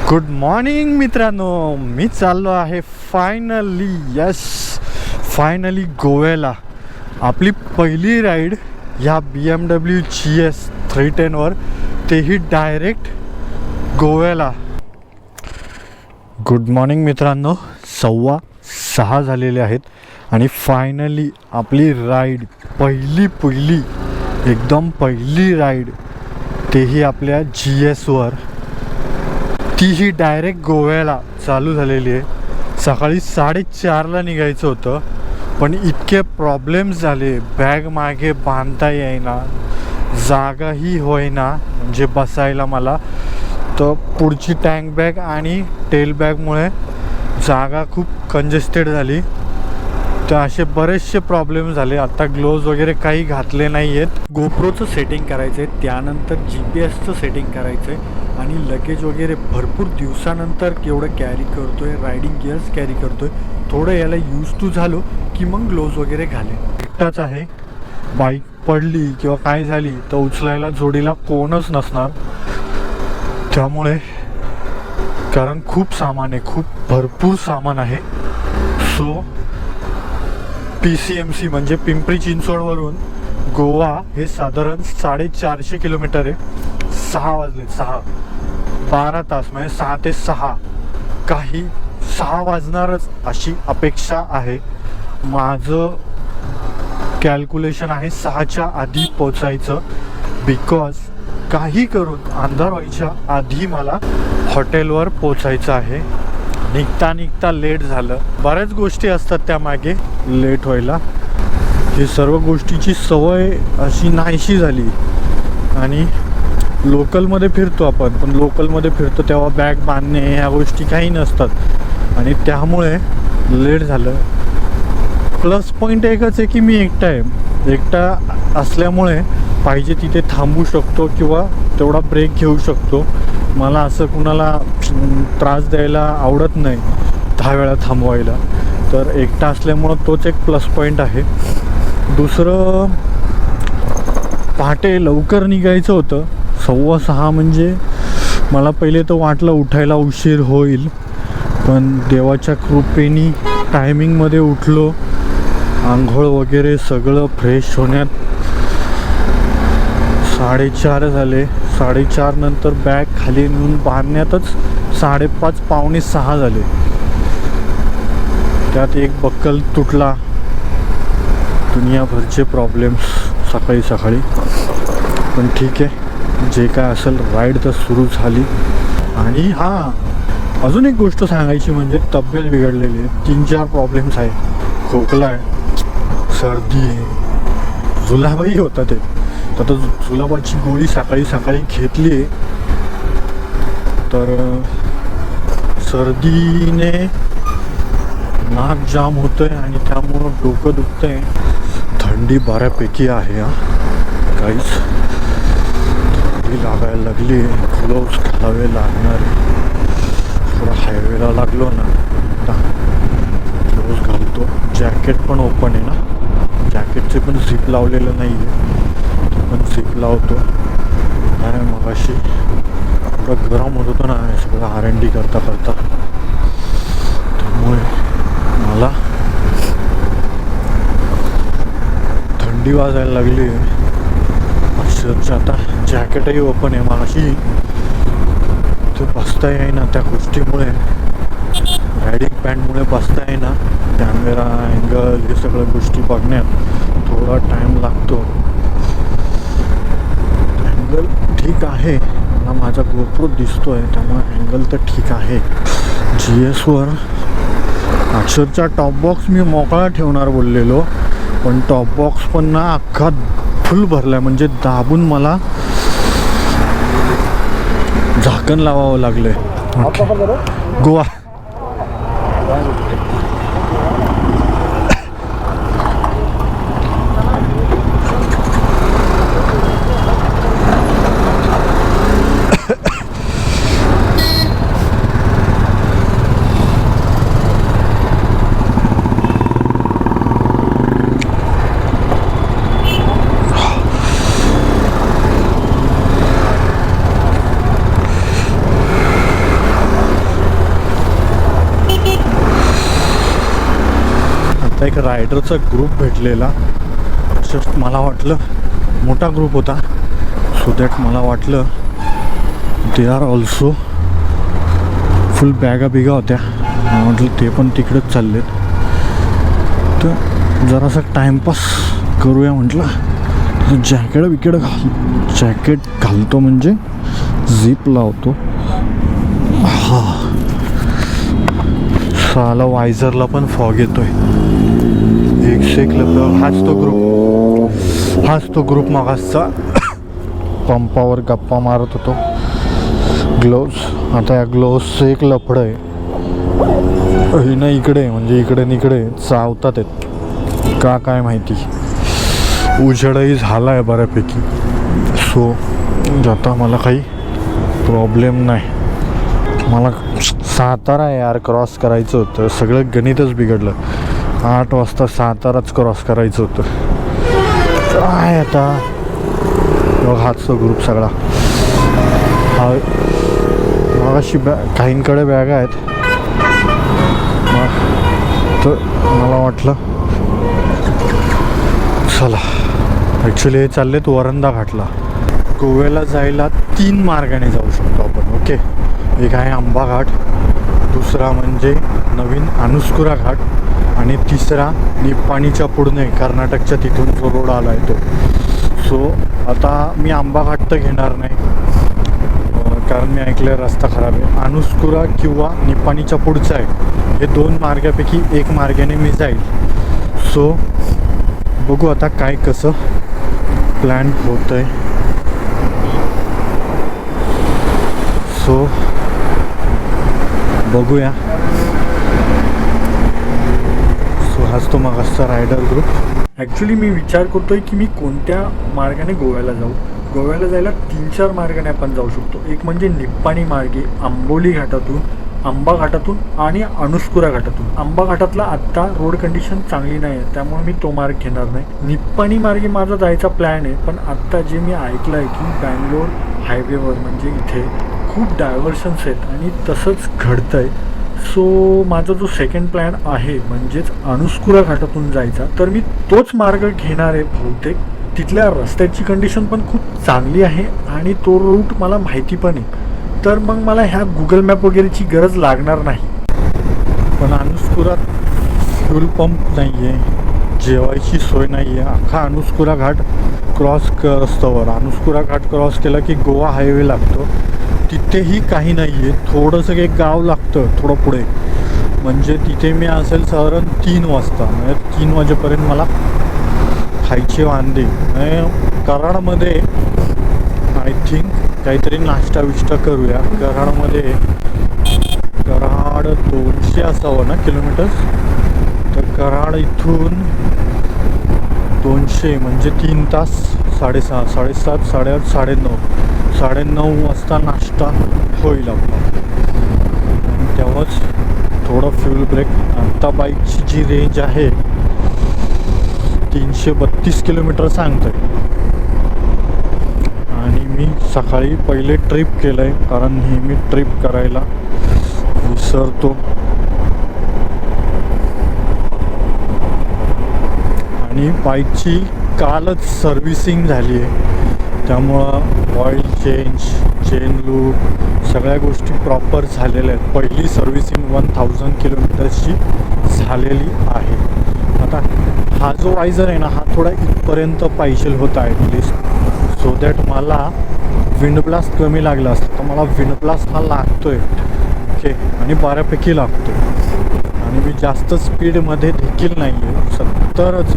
Good morning मित्रांनो, मी चाललो आहे फायनली गोव्याला. आपली पहिली राईड ह्या BMW GS 310वर, तेही डायरेक्ट गोव्याला. गुड मॉर्निंग मित्रांनो, 6:15 झालेले आहेत आणि फायनली आपली राईड पहिली एकदम पहिली राईड, तेही आपल्या GSवर, तीही डायरेक्ट गोव्याला चालू झालेली आहे. सकाळी 4:30ला निघायचं होतं, पण इतके प्रॉब्लेम्स झाले. बॅग मागे बांधता येईना, जागाही होईना म्हणजे बसायला मला. तर पुढची टँक बॅग आणि टेल बॅगमुळे जागा खूप कंजेस्टेड झाली. तर असे बरेचसे प्रॉब्लेम झाले. आता ग्लोव्ज वगैरे काही घातले नाही आहेत. गोप्रोचं सेटिंग करायचं आहे, त्यानंतर GPS चं सेटिंग करायचं आहे आणि लगेज वगैरे भरपूर दिवसानंतर एवढं कॅरी करतो आहे. रायडिंग गिअर्स कॅरी करतो आहे. थोडं याला यूज टू झालो की मग ग्लोव्ज वगैरे घालेन. एकटाच आहे. बाईक पडली किंवा काय झाली तर उचलायला जोडीला कोणच नसणार. त्यामुळे कारण खूप सामान आहे, खूप भरपूर सामान आहे. सो PCMC म्हणजे पिंपरी चिंचवडवरून गोवा हे साधारण 450 किलोमीटर आहे. 6 वाजले, 12 तास म्हणजे 6 ते 6, काही 6 वाजणारच अशी अपेक्षा आहे. माझं कॅल्क्युलेशन आहे 6च्या आधी पोचायचं, बिकॉज काही करून अंधार व्हायच्या आधी मला हॉटेलवर पोचायचं आहे. निघता लेट झालं. बऱ्याच गोष्टी असतात त्यामागे लेट व्हायला. ही सर्व गोष्टीची सवय अशी नाहीशी झाली. आणि लोकलमध्ये फिरतो आपण, पण लोकलमध्ये फिरतो तेव्हा बॅग बांधणे ह्या गोष्टी काही नसतात आणि त्यामुळे लेट झालं. प्लस पॉईंट एकच आहे की मी एकटा असल्यामुळे पाहिजे तिथे थांबू शकतो किंवा तेवढा ब्रेक घेऊ शकतो. मला असं कुणाला त्रास द्यायला आवडत नाही 10 वेळा थांबवायला. तर एकटा असल्यामुळं तोच एक प्लस पॉईंट आहे. दुसरं, पहाटे लवकर निघायचं होतं. 6:15 म्हणजे मला पहिले तर वाटलं उठायला उशीर होईल, पण देवाच्या कृपेने टायमिंगमध्ये उठलो. आंघोळ वगैरे सगळं फ्रेश होण्यात 4:30 झाले. 4:30 नंतर बॅग खाली नेऊन बांधण्यातच 5:30 पावणे 6 झाले. त्यात एक बक्कल तुटला. दुनियाभरचे प्रॉब्लेम्स सकाळी. पण ठीक आहे, जे काय असेल राईड तर सुरू झाली. आणि हां, अजून एक गोष्ट सांगायची म्हणजे तब्येत बिघडलेली आहे. 3-4 प्रॉब्लेम्स आहे. खोकला आहे, सर्दी आहे, जुलाबही होता ते. तर जुलाबाची गोळी सकाळी घेतली. तर सर्दीने नाक जाम होतंय आणि त्यामुळं डोकं दुखतंय. थंडी बऱ्यापैकी आहे. काहीच थंडी लागायला लागली. ग्लोव्ज घालावे लागणार आहे. थोडा हायवेला लागलो ना ग्लोव्ज घालतो. जॅकेट पण ओपन आहे ना, जॅकेटचे पण झिप लावलेलं नाही आहे, पण झिप लावतो. काय मगाशी थोडं गरम होत होतं ना सगळं R&D करता. त्यामुळे मला थंडी वाजायला लागली. अक्षरशः आता जॅकेटही ओपन आहे. मगाशी ते बसता येईना त्या गोष्टीमुळे, रायडिंग पॅन्टमुळे बसता येईना. कॅमेरा अँगल हे सगळ्या गोष्टी बघण्यात थोडा टाईम लागतो. अँगल ठीक आहे, मला माझा गोप्रो दिसतोय त्यामुळे अँगल तर ठीक आहे. GSवर अक्षरशः टॉप बॉक्स मी मोकळा ठेवणार बोललेलो, पण टॉप बॉक्स पण ना अख्खा फुल भरला. म्हणजे दाबून मला झाकण लावावं लागलंय. गोवा आता एक रायडरचा ग्रुप भेटलेला. जस्ट मला वाटलं मोठा ग्रुप होता, सो दॅट मला वाटलं दे आर ऑल्सो फुल बॅगा बिगा होत्या. मला म्हटलं ते पण तिकडेच चाललेत, तर जरासा टाईमपास करूया म्हटलं. जॅकेट घालतो म्हणजे झिप लावतो. हा साला वायझरला पण फॉग येतोय. एक सेकंद. हाच तो ग्रुप मागासचा पंपावर गप्पा मारत होतो. ग्लोव्स, आता या ग्लोव्सचं एक लफडं आहे. ना इकडे म्हणजे इकडे चावतात आहेत का काय माहिती. उजेडही झाला आहे बऱ्यापैकी, सो आता मला काही प्रॉब्लेम नाही. मला सातारा यार क्रॉस करायचं होतं, सगळं गणितच बिघडलं. 8 वाजता साताराच क्रॉस करायचं होतं. काय आता बघ हाच तो ग्रुप सगळा. हा मग अशी काहींकडे बॅगा आहेत, तर मला वाटलं चला. ॲक्च्युली हे चाललेत वरंदा घाटला. गोव्याला जायला 3 मार्गाने जाऊ शकतो आपण. ओके, एक आहे आंबा घाट, दुसरा म्हणजे नवीन अनुस्कुरा घाट, आणि तिसरा निप्पाणीच्या पुढे कर्नाटकच्या तिथून जो रोड आला आहे तो. सो आता मी आंबा घाट तर घेणार नाही, कारण मी ऐकलं रस्ता खराब आहे. अनुस्कुरा किंवा निप्पाणीच्या पुढचा आहे, हे 2 मार्गापैकी एक मार्गाने मी जाईल. सो बघू आता काय कसं प्लॅन होतं आहे. सो बघूया. सो हाच तो मागासचा रायडर ग्रुप. ॲक्च्युली मी विचार करतोय की मी कोणत्या मार्गाने गोव्याला जाऊ. गोव्याला जायला 3-4 मार्गाने आपण जाऊ शकतो. एक म्हणजे निप्पाणी मार्गे आंबोली घाटातून, आंबा घाटातून आणि अनुस्कुरा घाटातून. आंबा घाटातला आत्ता रोड कंडिशन चांगली नाही आहे, त्यामुळे मी तो मार्ग घेणार नाही. निप्पाणी मार्गे माझा जायचा प्लॅन आहे, पण आत्ता जे मी ऐकलं आहे की बँगलोर हायवेवर म्हणजे इथे खूप डायव्हर्शन्स आहेत आणि तसंच घडतं आहे. सो माझा जो सेकंड प्लॅन आहे म्हणजेच अनुस्कुरा घाटातून जायचा, तर मी तोच मार्ग घेणार आहे बहुतेक. तिथल्या रस्त्याची कंडिशन पण खूप चांगली आहे आणि तो रूट मला माहिती पण आहे, तर मग मला ह्या गुगल मॅप वगैरेची गरज लागणार नाही. पण अनुस्कुरात फ्यूल पंप नाही आहे, जेवायची सोय नाही आहे. अख्खा अनुस्कुरा घाट क्रॉस रस्त्यावर अनुस्कुरा घाट क्रॉस केला की गोवा हायवे लागतो, तिथेही काही नाही आहे. थोडंसं एक गाव लागतं थोडं पुढे, म्हणजे तिथे मी असेल साधारण 3 वाजता. म्हणजे 3 वाजेपर्यंत मला खायचे वांदे. कराडमध्ये आय थिंक काहीतरी नाश्ता विष्टा करूया. कराडमध्ये कराड 200 असावं ना किलोमीटर्स, तर कराड इथून 200 म्हणजे 3 तास, 6:30, 7:30, 8:30, 9:30 वाजता नाश्ता होईल आपला. आणि तेव्हाच थोडं फ्यूल ब्रेक. आत्ता बाईकची जी रेंज आहे 332 किलोमीटर सांगतं आहे, आणि मी सकाळी पहिले ट्रिप केलं आहे, कारण नेहमी ट्रिप करायला विसरतो. आणि बाईकची कालच सर्व्हिसिंग झाली आहे, त्यामुळं ऑइल चेंज, चेन लूप सगळ्या गोष्टी प्रॉपर झालेल्या आहेत. पहिली सर्व्हिसिंग 1000 किलोमीटर्सची झालेली आहे. आता हा जो वायझर आहे ना, हा थोडा इथपर्यंत पाहिजे होता ॲटलिस्ट, सो दॅट मला विंड ब्लास्ट कमी लागला असतं. तर मला विंड ब्लास्ट हा लागतो आहे, ओके, आणि बऱ्यापैकी लागतो. आणि मी जास्त स्पीडमध्ये देखील नाही आहे, 70च.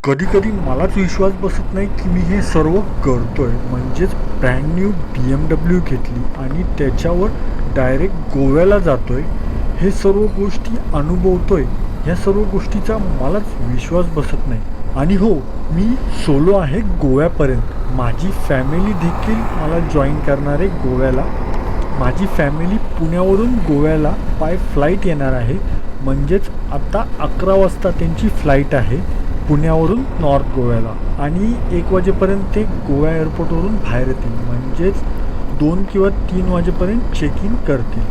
कधी कधी मलाच विश्वास बसत नाही की मी हे सर्व करतो आहे. म्हणजेच ब्रँड न्यू BMW घेतली आणि त्याच्यावर डायरेक्ट गोव्याला जातो आहे, हे सर्व गोष्टी अनुभवतो आहे. ह्या सर्व गोष्टीचा मलाच विश्वास बसत नाही. आणि हो, मी सोलो आहे गोव्यापर्यंत. माझी फॅमिली देखील मला जॉईन करणार आहे गोव्याला. माझी फॅमिली पुण्यावरून गोव्याला बाय फ्लाईट येणार आहे. म्हणजेच आता 11 वाजता त्यांची फ्लाईट आहे पुण्यावरून नॉर्थ गोव्याला, आणि 1 वाजेपर्यंत ते गोवा एअरपोर्टवरून बाहेर येतील. म्हणजेच 2 किंवा 3 वाजेपर्यंत चेक इन करतील.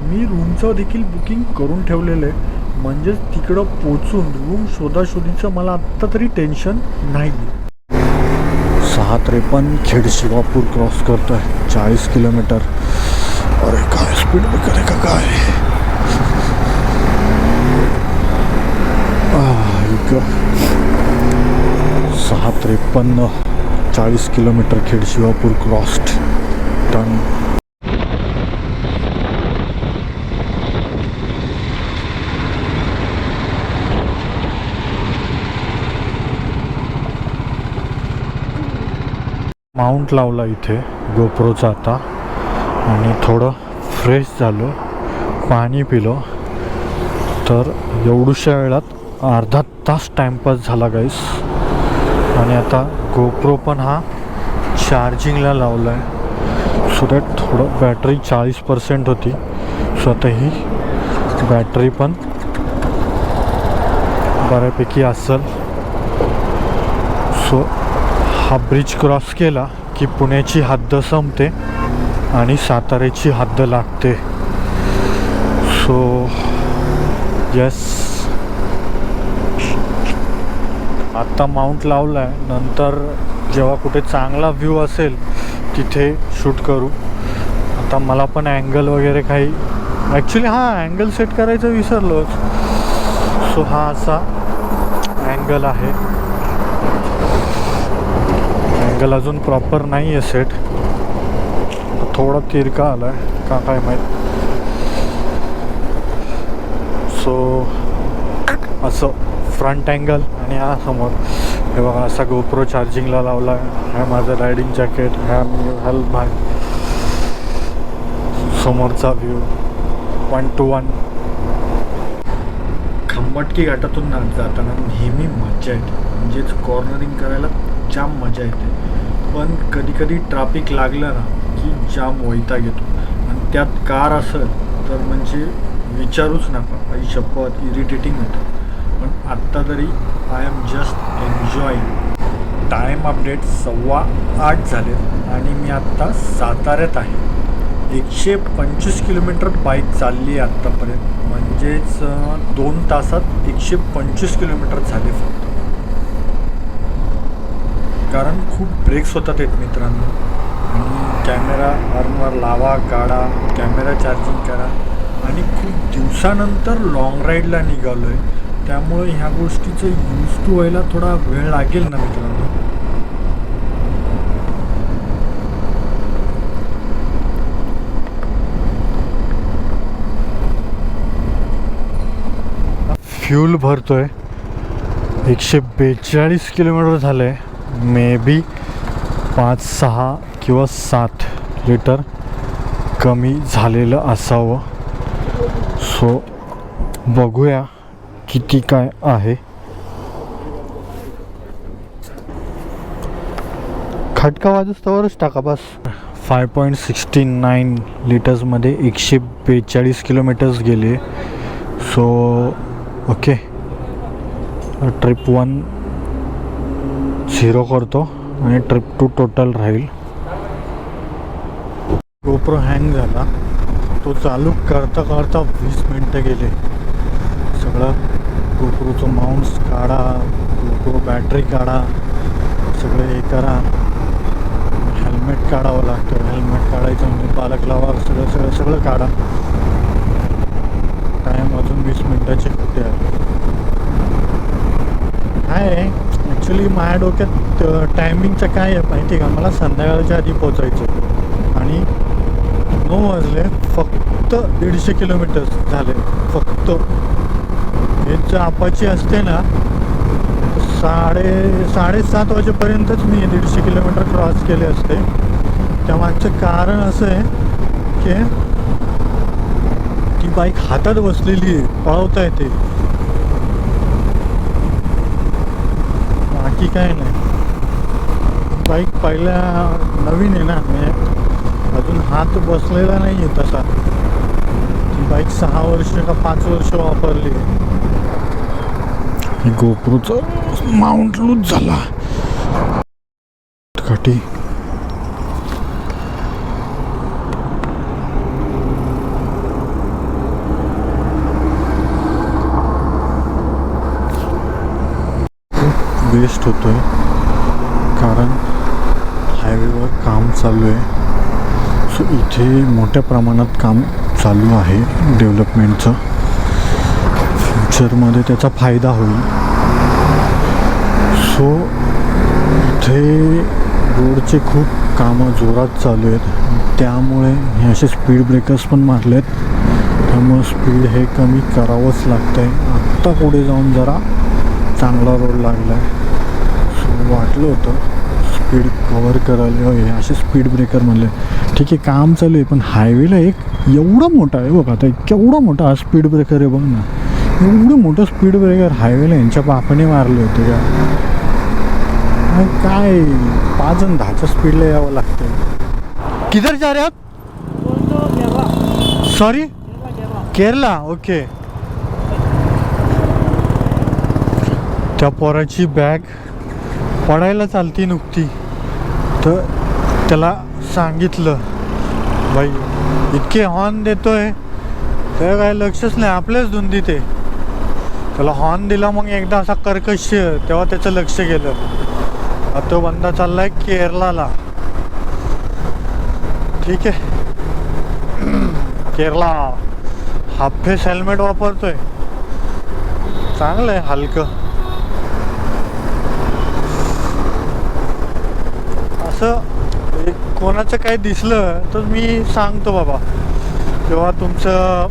मी रूमचं देखील बुकिंग करून ठेवलेलं आहे. म्हणजेच तिकडं पोचून रूम शोधाशोधीचं मला आत्ता तरी टेन्शन नाही. 6:53 खेडशिवापूर क्रॉस करतोय, 40 किलोमीटर. अरे काय स्पीड ब्रेकर आहे का काय? 6:53 40 kilometre Khed Shivapur crossed. Done. Mount लावला इथे गोप्रोचा आता, आणि थोडं फ्रेश झालो, पाणी पिलो. तर एवढ्याशा वेळात अर्धा तास टाईमपास झाला गाईस. आणि आता गोप्रो पण हा चार्जिंगला लावला आहे, सो दॅट थोडं बॅटरी 40% होती. सो आता ही बॅटरी पण बऱ्यापैकी असेल. सो हा ब्रिज क्रॉस केला की पुण्याची हद्द संपते आणि साताऱ्याची हद्द लागते. सो येस, आत्ता माउंट लावला आहे. नंतर जेव्हा कुठे चांगला व्ह्यू असेल तिथे शूट करू. आता मला पण अँगल वगैरे काही, ॲक्च्युली अँगल सेट करायचं विसरलोच. सो हा असा अँगल आहे. अँगल अजून प्रॉपर नाही आहे सेट, थोडा तिरका आला आहे का काय माहीत. सो असं फ्रंट अँगल. आणि हा समोर हे बघा असा गोप्रो चार्जिंगला लावला आहे. हा माझं रायडिंग जॅकेट, हा मी हेल्प भाय. समोरचा व्ह्यू 1:1. खंबटकी घाटातून जाताना नेहमी मजा येते, म्हणजेच कॉर्नरिंग करायला जाम मजा येते. पण कधी कधी ट्रॅफिक लागलं ना की जाम वैताग येतो. आणि त्यात कार असेल तर म्हणजे विचारूच नका, आई शपथ इरिटेटिंग होतं. पण आत्ता तरी I am just enjoying. Time update 8:15 झाले आणि मी आत्ता साताऱ्यात आहे. 125 किलोमीटर बाईक चालली आहे आत्तापर्यंत, म्हणजेच 2 तासात 125 किलोमीटर झाले फक्त. कारण खूप ब्रेक्स होतात आहेत मित्रांनो. आणि कॅमेरा वारंवार लावा, काढा, कॅमेरा चार्जिंग करा. आणि खूप दिवसानंतर लाँग राईडला निघालो आहे, त्यामुळे ह्या गोष्टीचं यूज टू व्हायला थोडा वेळ लागेल ना मित्रांनो. फ्यूल भरतोय, 142 किलोमीटर झालं आहे. मे बी 5, 6 किंवा 7 लिटर कमी झालेलं असावं. सो बघूया किती काय आहे. खटका वाजस्तवरच टाका बस. 5.69 लिटर्समध्ये 142 किलोमीटर्स गेले. सो ओके, ट्रिप 1 0 करतो आणि ट्रिप 2 टोटल राहील. गोप्रो हँग झाला, तो चालू करता करता 20 मिनटं गेले. सगळं गोप्रोचं माउंट्स काढा, गोप्रो बॅटरी काढा, सगळं हे करा. हेल्मेट काढावं लागतं, हेल्मेट काढायचं म्हणजे पालक लावा, सगळं सगळं सगळं काढा. टाईम अजून 20 मिनटाचे होते आहे. ॲक्च्युली माझ्या डोक्यात टायमिंगचं काय आहे माहिती आहे का, मला संध्याकाळच्या आधी पोचायचं. आणि 9 वाजले, फक्त 150 किलोमीटर्स झाले फक्त. हे जर अपाची असते ना 7:30 वाजेपर्यंतच मी 150 किलोमीटर क्रॉस केले असते. त्यामागचं कारण असं आहे की ती बाईक हातात बसलेली आहे, पळवता येते, बाकी काय नाही. बाईक पहिल्या नवीन आहे ना, अजून हात बसलेला नाही आहे तसा. ती बाईक 6 वर्ष का 5 वर्ष वापरली. गोप्रोचं माउंट लूज झाला काठी. ॲडजस्ट होतो आहे, कारण हायवेवर काम चालू आहे. सो इथे मोठ्या प्रमाणात काम चालू आहे डेव्हलपमेंटचं. फ्युचरमध्ये त्याचा फायदा होईल. सो इथे रोडचे खूप कामं जोरात चालू आहेत, त्यामुळे हे असे स्पीड ब्रेकर्स पण मारले आहेत. त्यामुळे स्पीड हे कमी करावंच लागतं आहे. आत्ता पुढे जाऊन जरा चांगला रोड लागला आहे. सो वाटलं होतं स्पीड कवर करायला हे असे स्पीड ब्रेकर म्हणले. ठीक आहे, काम चालू आहे, पण हायवेला एक एवढा मोठा आहे बघा, आता केवढा मोठा हा स्पीड ब्रेकर आहे बघ ना. एवढं मोठं स्पीड ब्रेकर हायवेला यांच्या बापाने मारले होते का काय? 5 आणि 10च्या स्पीडला यावं लागतं. किधर जा रहे आप? सॉरी, केरला. ओके. त्या पोराची बॅग पडायला चालती नुकती, तर त्याला सांगितलं बाई इतके हॉर्न देतोय, तर काय लक्षच नाही, आपल्याच धुंदीत आहे. त्याला हॉर्न दिला, मग एकदा असा कर्कश, तेव्हा त्याचं लक्ष गेलं. आता तो बंदा चाललाय केरलाला. ठीक आहे, केरला. हाफ फेस हेल्मेट वापरतोय, चांगलं आहे, हलकं. असं कोणाचं काही दिसलं तर मी सांगतो बाबा. तेव्हा तुमचं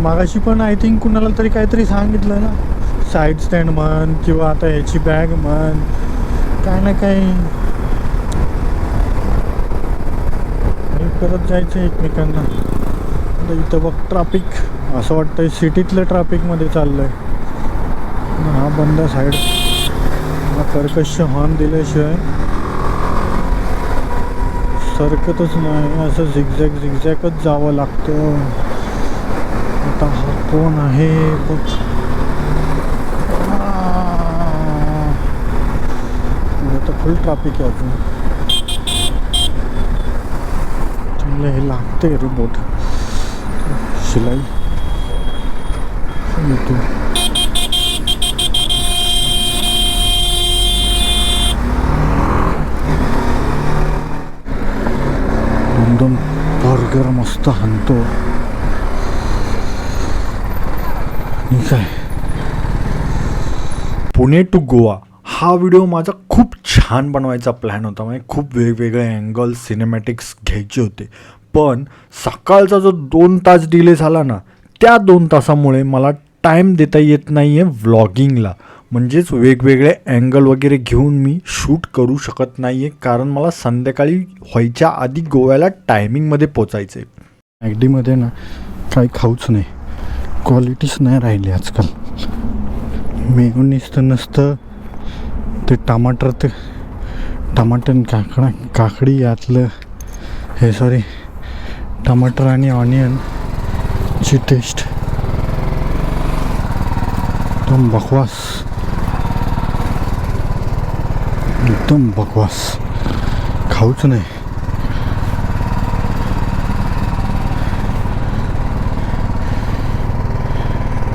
मागाशी पण आय थिंक कुणाला तरी काहीतरी सांगितलं ना, साईड स्टँड म्हण किंवा आता ह्याची बॅग म्हण, काय ना काही करत जायचं एकमेकांना. इथं बघ ट्रॅफिक, असं वाटतंय सिटीतल्या ट्रॅफिकमध्ये चाललं आहे. हा बंदा साईड कर्कश हॉर्न दिल्याशिवाय सरकतच नाही, असं झिगझॅगच जावं लागतं. आता हा कोण आहे बघ, आता फुल ट्रॅफिक आहे अजून. चांगलं हे लागतंय रिमोट शिलाई येतो. दोन बर्गर मस्त हाणतो. काय पुणे टू गोवा हा व्हिडिओ माझा खूप छान बनवायचा प्लॅन होता. म्हणजे खूप वेगवेगळे अँगल सिनेमॅटिक्स घ्यायचे होते, पण सकाळचा जो 2 तास डिले झाला ना, त्या 2 तासामुळे मला टाईम देता येत नाही आहे व्लॉगिंगला. म्हणजेच वेगवेगळे अँगल वगैरे घेऊन मी शूट करू शकत नाही आहे, कारण मला संध्याकाळी व्हायच्या आधी गोव्याला टायमिंगमध्ये पोचायचं आहे. मॅगडीमध्ये ना काही खाऊच नाही, क्वालिटीच नाही राहिली आजकाल. मेयोनीज तर नसतं, ते टमाटर काकडी यातलं हे सॉरी टमाटर आणि ऑनियनची टेस्ट एकदम बकवास, खाऊच नाही.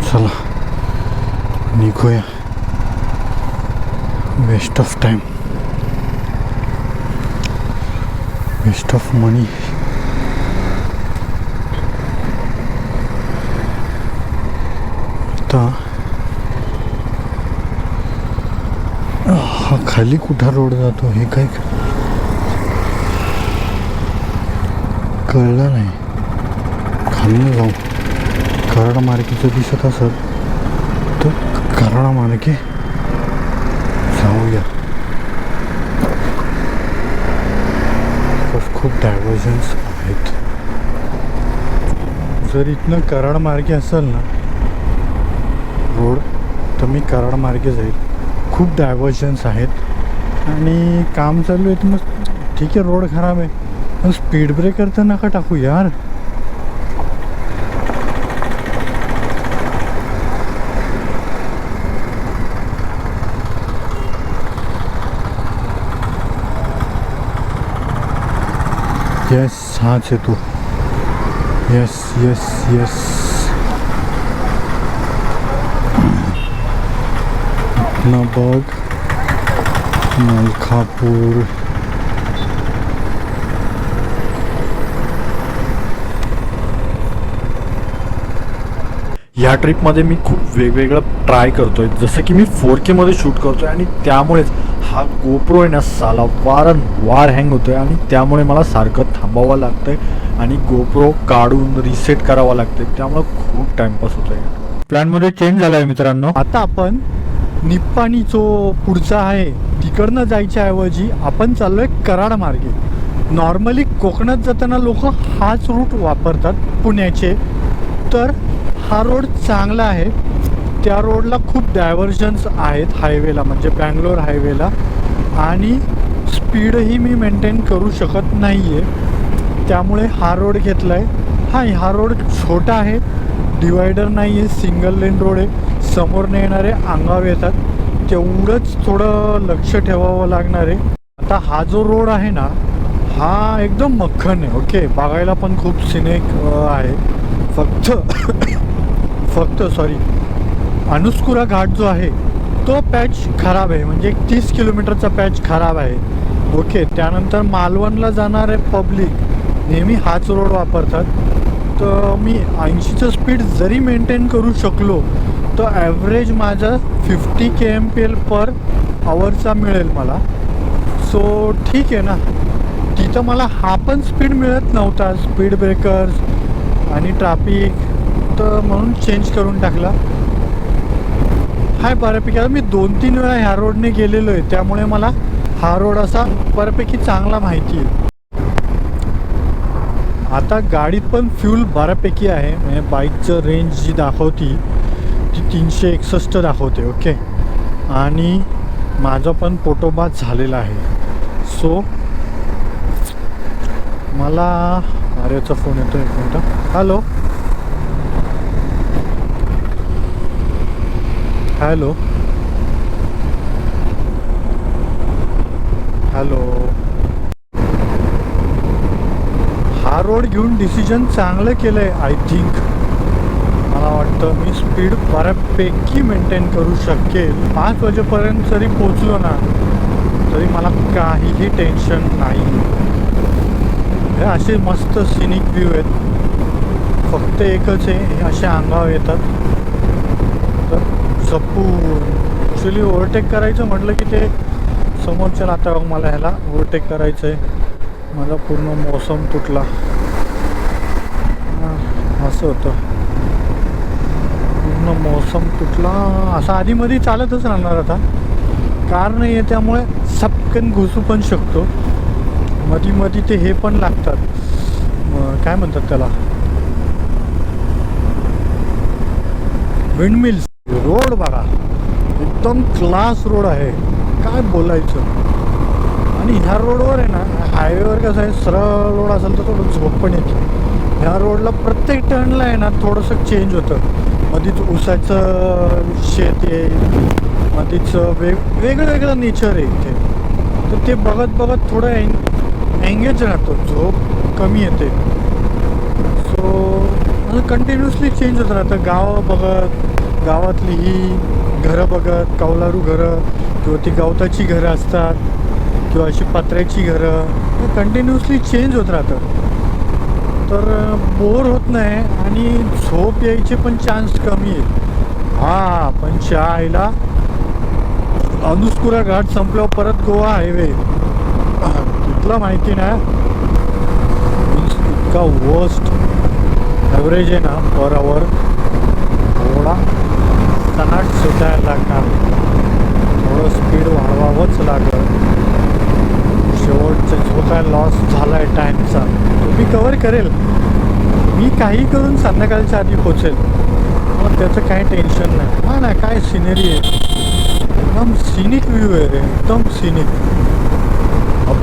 चला निघूया, waste of time, waste of money. आता हा खाली कुठा रोड जातो हे काय कळलं नाही. खाली जाऊ, कराड मार्केचं दिसत असेल तर कराड मार्के जाऊया. खूप डायव्हर्जन्स आहेत. जर इथनं कराड मार्गे असेल ना रोड, तर मी कराड मार्गे जाईल. खूप डायव्हर्जन्स आहेत आणि काम चालू आहे, तर मग ठीक आहे रोड खराब आहे, पण स्पीड ब्रेकर तर नका टाकू यार. यस, हाच आहे तू. यस यस यस, इथनं बघ मलकापूर, ह्या ट्रिपमध्ये मी खूप वेगवेगळं ट्राय करतोय, जसं की मी 4K मध्ये शूट करतोय आणि त्यामुळेच हा गोप्रो आहे ना साला वारंवार हँग होतोय आणि त्यामुळे मला सारखं थांबावं लागतंय आणि गोप्रो काढून रिसेट करावं लागतंय, त्यामुळे खूप टाइमपास होतोय. प्लॅनमध्ये चेंज झाला आहे मित्रांनो. आता आपण निप्पाणी जो पुढचा आहे तिकडनं जायच्या ऐवजी आपण चाललोय कराड मार्गे. नॉर्मली कोकणात जाताना लोक हाच रूट वापरतात पुण्याचे, तर हा रोड चांगला आहे. त्या रोडला खूप डायव्हर्जन्स आहेत हायवेला, म्हणजे बँगलोर हायवेला, आणि स्पीडही मी मेंटेन करू शकत नाही आहे, त्यामुळे हा रोड घेतला आहे. हां, हा रोड छोटा आहे, डिवायडर नाही आहे, सिंगल लेन रोड आहे, समोरने येणारे अंगावर येतात, तेवढंच थोडं लक्ष ठेवावं लागणार आहे. आता हा जो रोड आहे ना हा एकदम मक्खन आहे. ओके, बघायला पण खूप सिनेक आहे. फक्त सॉरी, अनुस्कुरा घाट जो आहे तो पॅच खराब आहे, म्हणजे 30 किलोमीटरचा पॅच खराब आहे. ओके, त्यानंतर मालवणला जाणारे पब्लिक नेहमी हाच रोड वापरतात. तर मी 80चं स्पीड जरी मेंटेन करू शकलो तर ॲव्हरेज माझा 50 kmph मिळेल मला. सो ठीक आहे ना, तिथं मला हा पण स्पीड मिळत नव्हता, स्पीड ब्रेकर्स आणि ट्रॅफिक, तर म्हणून चेंज करून टाकला. हाय बऱ्यापैकी, आता मी 2-3 वेळा ह्या रोडने गेलेलो आहे, त्यामुळे मला हा रोड असा बऱ्यापैकी चांगला माहिती आहे. आता गाडीत पण फ्यूल बऱ्यापैकी आहे, म्हणजे बाईकचं रेंज जी दाखवती ती 361 दाखवते. ओके, आणि माझं पण पोटोबाज झालेला आहे. सो मला आर्याचा फोन येतो, एक मिनटं. Hello hello hello. हा रोड घेऊन डिसिजन चांगलं केलं आहे आय थिंक. मला वाटतं मी स्पीड बऱ्यापैकी मेंटेन करू शकेल. 5 वाजेपर्यंत जरी पोचलो ना तरी मला काहीही टेन्शन नाही. हे असे मस्त सिनिक व्ह्यू आहेत, फक्त एकच आहे, हे असे अंगावर येतात तर जपून. ॲक्च्युली ओव्हरटेक करायचं म्हटलं की ते समोरच्या, आता मला ह्याला ओव्हरटेक करायचं आहे, माझा पूर्ण मौसम तुटला. असं होतं, पूर्ण मौसम तुटला. असं आधीमध्ये चालतच राहणार. आता कार नाही आहे त्यामुळे सपकन घुसू पण शकतो. मधी ते हे पण लागतात, काय म्हणतात त्याला, विंडमिल्स. रोड बघा, एकदम क्लास रोड आहे, काय बोलायचं. आणि ह्या रोडवर आहे ना, हायवेवर कसं आहे, सरळ रोड असेल तर थोडं झोप पण येते. ह्या रोडला प्रत्येक टर्नला आहे ना थोडंसं चेंज होतं. मध्येच ऊसाचं शेत आहे, मध्येच वेगळं नेचर आहे इथे, तर ते बघत थोडं एंगेज राहतो, झोप कमी येते. सो असं कंटिन्युअसली चेंज होत राहतं. गावं बघत, गावातली ही घरं बघत, कौलारू घरं किंवा ती गवताची घरं असतात किंवा अशी पत्र्याची घरं, कंटिन्युअसली चेंज होत राहतं. तर बोर होत नाही आणि झोप यायचे पण चान्स कमी आहे. हां, पण आईला अनुस्कुरा घाट संपल्यावर परत गोवा हायवे, तिथलं माहिती ना, इतका वर्स्ट ॲव्हरेज आहे ना पर आवर. थोडा तनाट सुटायला लागणार, थोडं स्पीड वाढवावंच लागलं. शेवटचा जो काय लॉस झाला आहे टाईमचा तो मी कवर करेल. मी काही करून संध्याकाळच्या आधी पोचेल, मग त्याचं काही टेन्शन नाही. हा ना, काय सिनेरी आहे, एकदम सिनिक व्ह्यू आहे रे, एकदम सिनिक.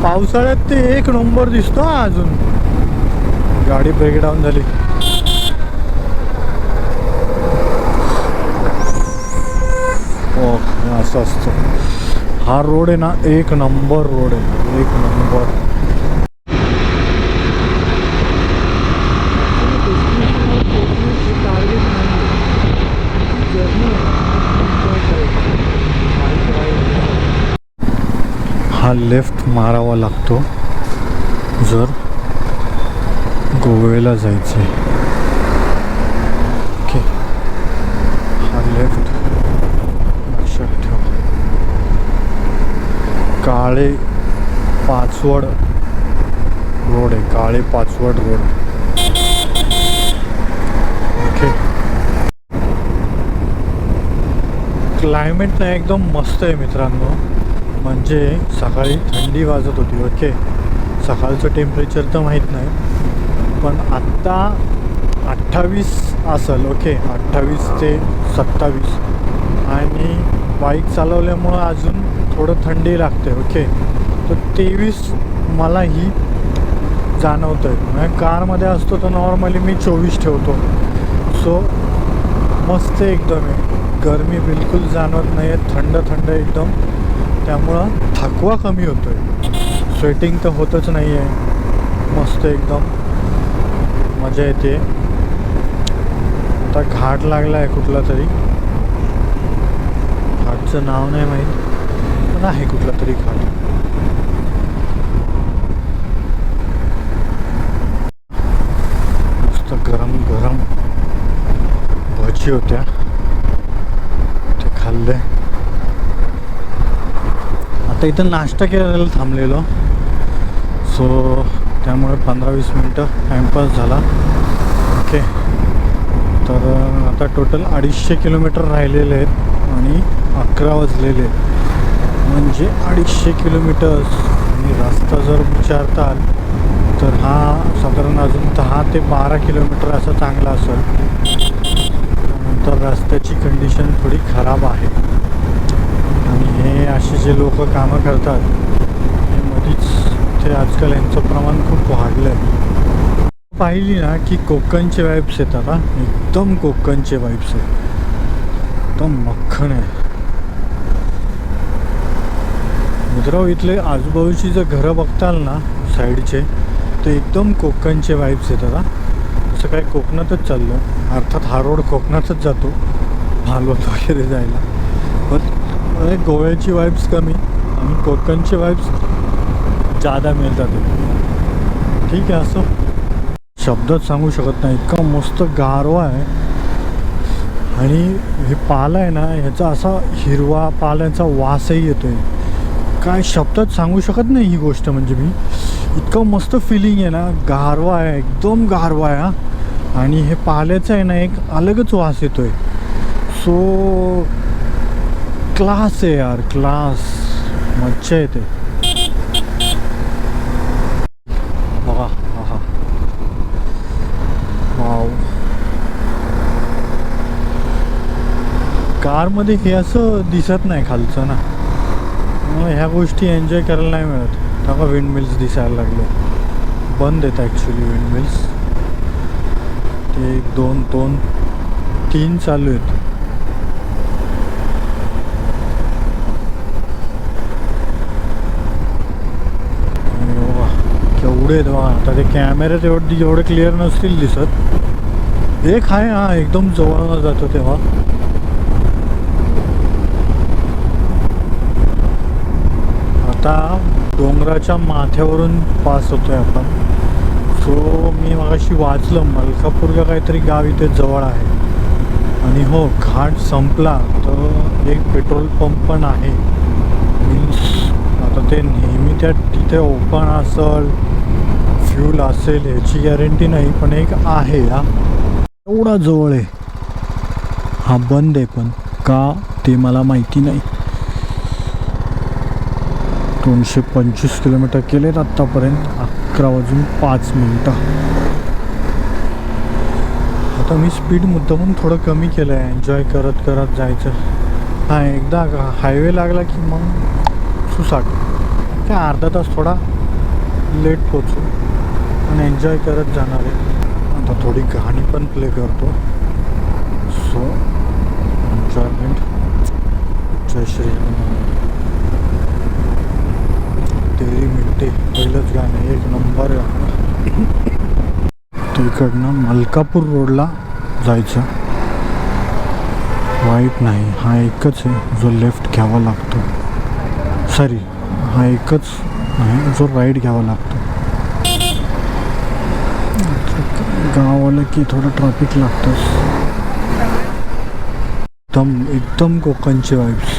पावसाळ्यात ते एक नंबर दिसतो. अजून गाडी ब्रेकडाऊन झाली. हो, असं असतं. हा रोड आहे ना, एक नंबर रोड आहे, एक नंबर. हा लेफ्ट मारावा लागतो जर गोव्याला जायचे. ओके, हा लेफ्ट लक्षात ठेवा. काळे पाचवड रोड आहे, काळे पाचवड रोड. ओके, क्लायमेट ना एकदम मस्त आहे मित्रांनो. म्हणजे सकाळी थंडी वाजत होती. ओके, सकाळचं टेम्परेचर तर माहीत नाही, पण आत्ता 28 असेल. ओके, 28 ते 27. आणि बाईक चालवल्यामुळं अजून थोडं थंडी लागते. ओके, तर 23 मलाही जाणवतं आहे. म्हणजे कारमध्ये असतो तर नॉर्मली मी 24 ठेवतो. सो मस्त एकदम आहे, गरमी बिलकुल जाणवत नाही आहे, थंड थंड एकदम. त्यामुळं थकवा कमी होतो आहे, स्वेटिंग तर होतच नाही आहे. मस्त एकदम मजा येते. आता घाट लागला आहे कुठला तरी, घाटचं नाव नाही माहीत, पण आहे कुठला तरी घाट. मस्त गरम गरम भजी होत्या, ते खाल्ले. आता इथं नाश्ता करायला थांबलेलो, सो त्यामुळे 15-20 मिनटं टाईमपास झाला. ओके, तर आता टोटल 250 किलोमीटर राहिलेले आहेत आणि 11 वाजलेले आहेत. म्हणजे 250 किलोमीटर्स. आणि रस्ता जर विचारताल तर हा साधारण अजून 10 ते 12 किलोमीटर असा चांगला असेल. त्यानंतर रस्त्याची कंडिशन थोडी खराब आहे. आणि हे असे जे लोक कामं करतात हे मधीच ते आजकाल यांचं प्रमाण खूप वाढलं आहे. पाहिली ना की कोकणचे वाईब्स येतात. हा, एकदम कोकणचे वाईब्स आहेत, एकदम मक्खण आहे. मित्रांनो, इथले आजूबाजूची जर घरं बघताल ना साईडचे, तर एकदम कोकणचे वाईब्स येतात. हा, असं काय कोकणातच चाललं, अर्थात हा रोड कोकणातच जातो भालवत वगैरे जायला, पण गोव्याची वाईब्स कमी आणि कोकणचे वाईब्स जादा मिळतात. ठीक आहे, असं शब्दात सांगू शकत नाही, इतका मस्त गारवा आहे. आणि हे पाला आहे ना, ह्याचा असा हिरवा पाल्याचा वासही येतोय, काय शब्दात सांगू शकत नाही ही गोष्ट. म्हणजे मी इतकं मस्त फिलिंग आहे ना, गारवा आहे, एकदम गारवा आहे. हा, आणि हे पाल्याचा आहे ना एक अलगच वास येतोय. सो क्लास आहे यार, क्लास, मज्जा येते. बघा, हा वाव. कारमध्ये हे असं दिसत नाही खालचं ना, मला ह्या गोष्टी एन्जॉय करायला नाही मिळत. तेव्हा विंडमिल्स दिसायला लागले, बंद आहेत ॲक्च्युली विंडमिल्स. ते 1, 2, 2, 3 चालू आहेत. केवढे आहेत बघा. आता ते कॅमेऱ्यात एवढे क्लिअर नसतील दिसत. एक आहे, हा एकदम जवळ जातो तेव्हा. आता डोंगराच्या माथ्यावरून पास होतोय आपण. सो मी मगाशी वाचलं, मलकापूर का काहीतरी गाव इथे जवळ आहे. आणि हो, घाट संपला तर एक पेट्रोल पंप पण आहे. मीन्स आता ते नेहमी तिथे ओपन असेल, फ्यूल असेल ह्याची गॅरंटी नाही, पण एक आहे. हा एवढा जवळ आहे. हा बंद आहे, पण का ते मला माहिती नाही. 225 किलोमीटर केलेत आत्तापर्यंत, 11 वाजून 5 मिनटं. आता मी स्पीड मुद्दामून थोडं कमी केलं आहे, एन्जॉय करत करत जायचं. हां, एकदा हायवे लागला की मग सुसाट, काय अर्धा तास थोडा लेट पोचू, पण एन्जॉय करत जाणार आहे. आता थोडी गाणी पण प्ले करतो. So enjoyment. जय श्री हनुमान. तेरी मिट्टी पहिलंच गाणं, एक नंबर गाणं. तिकडनं मलकापूर रोडला जायचं, वाईट नाही, हा एकच आहे जो लेफ्ट घ्यावा लागतो. सॉरी, हा एकच आहे जो राईड घ्यावा लागतो. गाव आलं की थोडं ट्रॅफिक लागतंच. एकदम कोकणचे वाईब्स,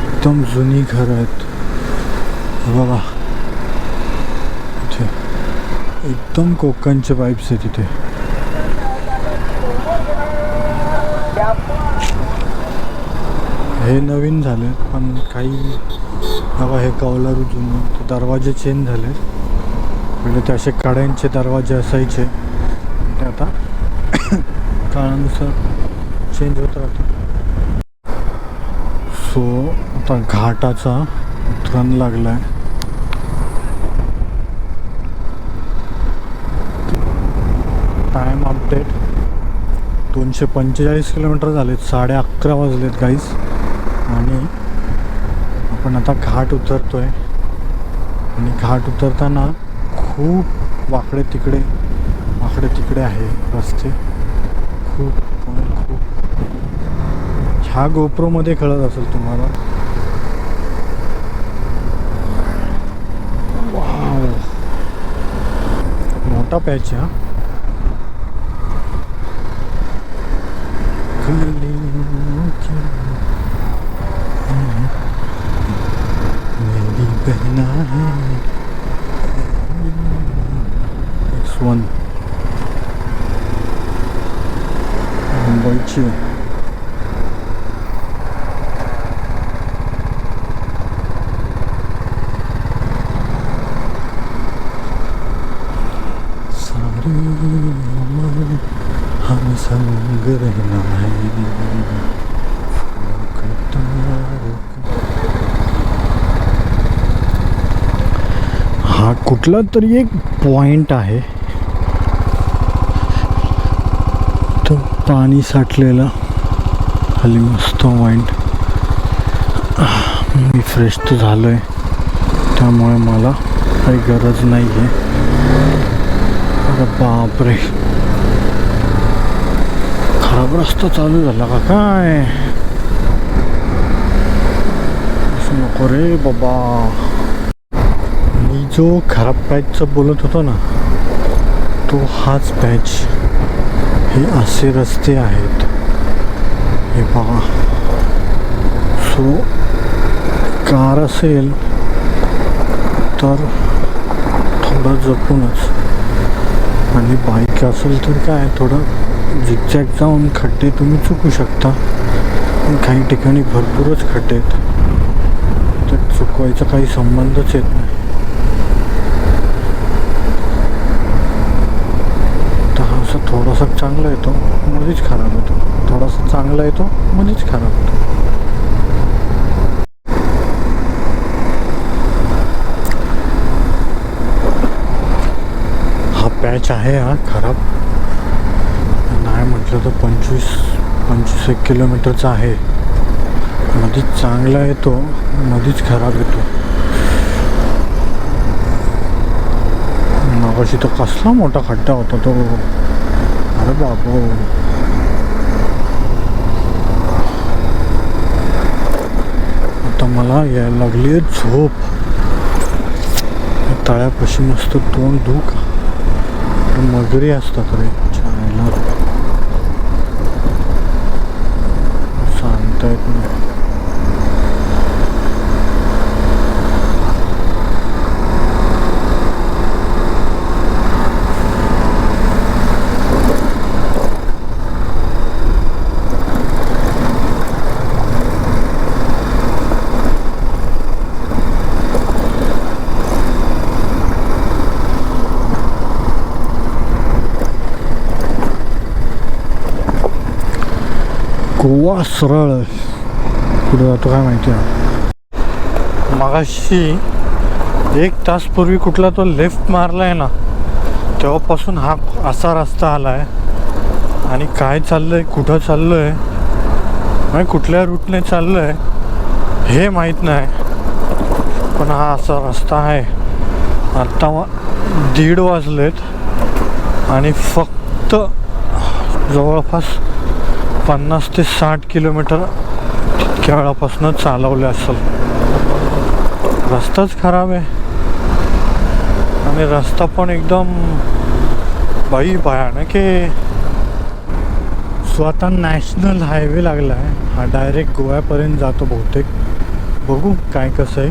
एकदम जुनी घरं आहेत बघा इथे, एकदम कोकणचे वाईब्स आहेत इथे. हे नवीन झाले पण काही बघा, हे कौलारू जुनं, ते दरवाजे चेंज झाले. पहिले ते असे काड्यांचे दरवाजे असायचे, ते आता काळानुसार चेंज होत राहतं. सो आता घाटाचा उतरण लागलाय. टाइम अपडेट 245 किलोमीटर झालेत, 11:30 वाजलेत गाईज. आणि आपण आता घाट उतरतोय. आणि घाट उतरताना खूप वाकडे तिकडे आहे रस्ते, खूप खूप. ह्या गोप्रोमध्ये कळत असेल तुम्हाला. वाव, मोठा पॅच आहे. मेरी बहना है X1 मुंबईची. सारी उम्र हम संग रहना है. हा कुठला तरी एक पॉइंट आहे, तो पाणी साठलेला खाली मस्त पॉइंट. मी फ्रेश तर झालो आहे, त्यामुळे मला काही गरज नाही आहे. अरे बापरे, खराब रस्ता चालू झाला का काय? असं नको रे बाबा. मी जो खराब पॅचचं बोलत होतो ना, तो हाच पॅच. हे असे रस्ते आहेत, हे बघा. सो कार असेल तर थोडं जपूनच, आणि बाईक असेल तर काय थोडं झिकझॅक जाऊन खड्डे तुम्ही चुकू शकता. काही ठिकाणी भरपूरच खड्डे आहेत, तर चुकवायचा काही संबंधच येत नाही. थोडासा चांगला येतो मध्येच खराब होतो, थोडासा चांगला येतो मध्येच खराब होतो. हा पॅच आहे हा खराब नाही म्हटलं तर 25-21 किलोमीटरचा आहे. मध्येच चांगला येतो, मध्येच खराब येतो. मगाशी तर कसला मोठा खड्डा होता तो. अरे बाबो, आता मला यायला लागली झोप. तळ्यापाशी मस्त तोंड धुक, मगरी असतात रे छायला, सांगता येत नाही. गोवा सरळ कुठे जातो काय माहिती आहे. मगाशी 1 तासपूर्वी कुठला तो लेफ्ट मारला आहे ना, तेव्हापासून हा असा रस्ता आला आहे. आणि काय चाललं आहे, कुठं चाललो आहे, म्हणजे कुठल्या रूटने चाललो आहे हे माहीत नाही, पण हा असा रस्ता आहे. आत्ता 1:30 वाजलेत आणि फक्त जवळपास 50 ते 60 किलोमीटर इतक्या वेळापासून चालवले असेल. रस्ताच खराब आहे आणि रस्ता पण एकदम भयानक आहे. सो आता नॅशनल हायवे लागला आहे हा, डायरेक्ट गोव्यापर्यंत जातो बहुतेक. बघू काय कसं आहे.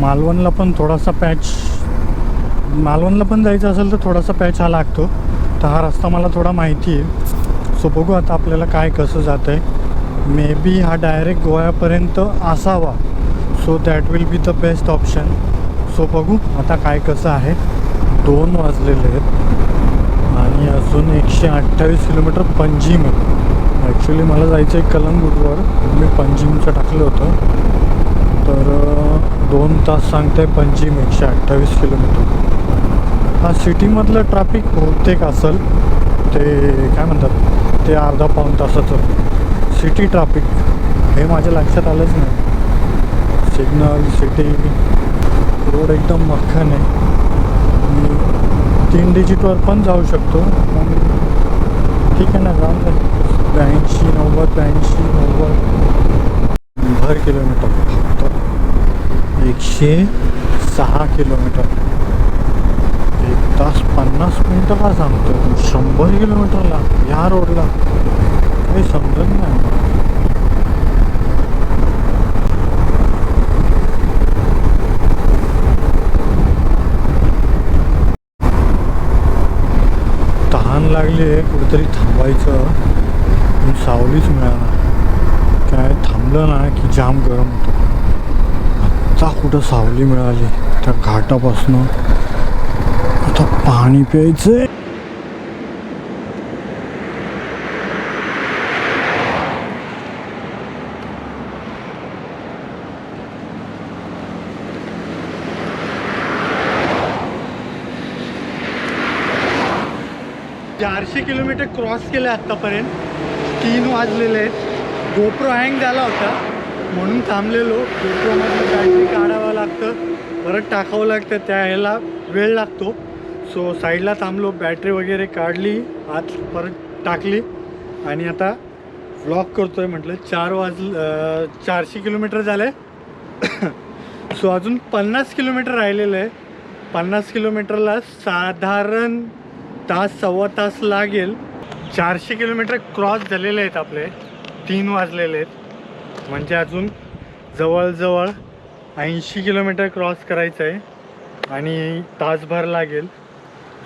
मालवणला पण थोडासा पॅच, मालवणला पण जायचं असेल तर थोडासा पॅच हा लागतो. तर हा रस्ता मला थोडा माहिती आहे. सो बघू आता आपल्याला काय कसं जातं आहे. मे बी हा डायरेक्ट गोव्यापर्यंत असावा. So that will be the best option. So बघू आता काय कसं आहे. 2 वाजलेले आहेत आणि अजून 128 किलोमीटर पंजिम आहे. ॲक्च्युली मला जायचं आहे कलंगूटवर, मी पंजिमचं टाकलं होतं. तर 2 तास सांगतं आहे पंजिम, 128 किलोमीटर. हा सिटीमधलं ट्रॅफिक बहुतेक असेल ते, काय म्हणतात ते, अर्धा-पाऊण तासाचं सिटी ट्रॅफिक. हे माझ्या लक्षात आलंच नाही. सिग्नल सिटी रोड एकदम मक्खन आहे. मी 3 डिजिटवर पण जाऊ शकतो, पण ठीक आहे ना, जाऊन दे. 82, 90, 82, 90 भर किलोमीटर फक्त. 106 किलोमीटर, 1 तास 50 मिनटं का सांगतो. 100 किलोमीटरला ह्या रोडला काही समजत नाही. तहान लागली आहे, कुठेतरी थांबायचं, पण सावलीच मिळाला. काय थांबलं ना की जाम गरम होतं. आत्ता कुठं सावली मिळाली त्या घाटापासनं. आता पाणी प्यायचंय. चारशे किलोमीटर क्रॉस केले आत्तापर्यंत. 3 वाजलेले आहेत. गोप्रो हँग झाला होता म्हणून थांबलेलो. गोप्रोमधलं बॅटरी काढावं लागतं, परत टाकावं लागतं, त्या ह्याला वेळ लागतो. सो साईडला थांबलो, बॅटरी वगैरे काढली, आत परत टाकली आणि आता व्लॉग करतोय. म्हटलं 400 किलोमीटर झाले. सो अजून 50 किलोमीटर राहिलेलं आहे. 50 किलोमीटरला साधारण तास, सव्वा तास लागेल. 400 किलोमीटर क्रॉस झालेले आहेत आपले. 3 वाजलेले आहेत, म्हणजे अजून जवळजवळ 80 किलोमीटर क्रॉस करायचं आहे आणि तासभर लागेल.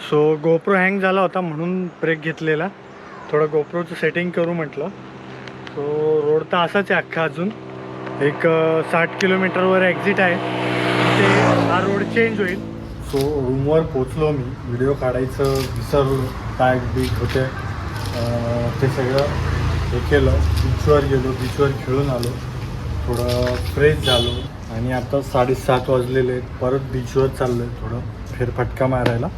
सो गोप्रो हँग झाला होता म्हणून ब्रेक घेतलेला. थोडं गोप्रोचं सेटिंग करू म्हटलं. सो रोड तर असाच आहे अख्खा. अजून एक 60 किलोमीटरवर एक्झिट आहे, ते हा रोड चेंज होईल. सो रूमवर पोचलो मी. व्हिडिओ काढायचं विसरलो, बॅग बीग होते, ते सगळं हे केलं. बीचवर गेलो, बीचवर खेळून आलो, थोडं फ्रेश झालो आणि आता 7:30 वाजलेले आहेत. परत बीचवर चाललो आहे थोडं फेरफटका मारायला.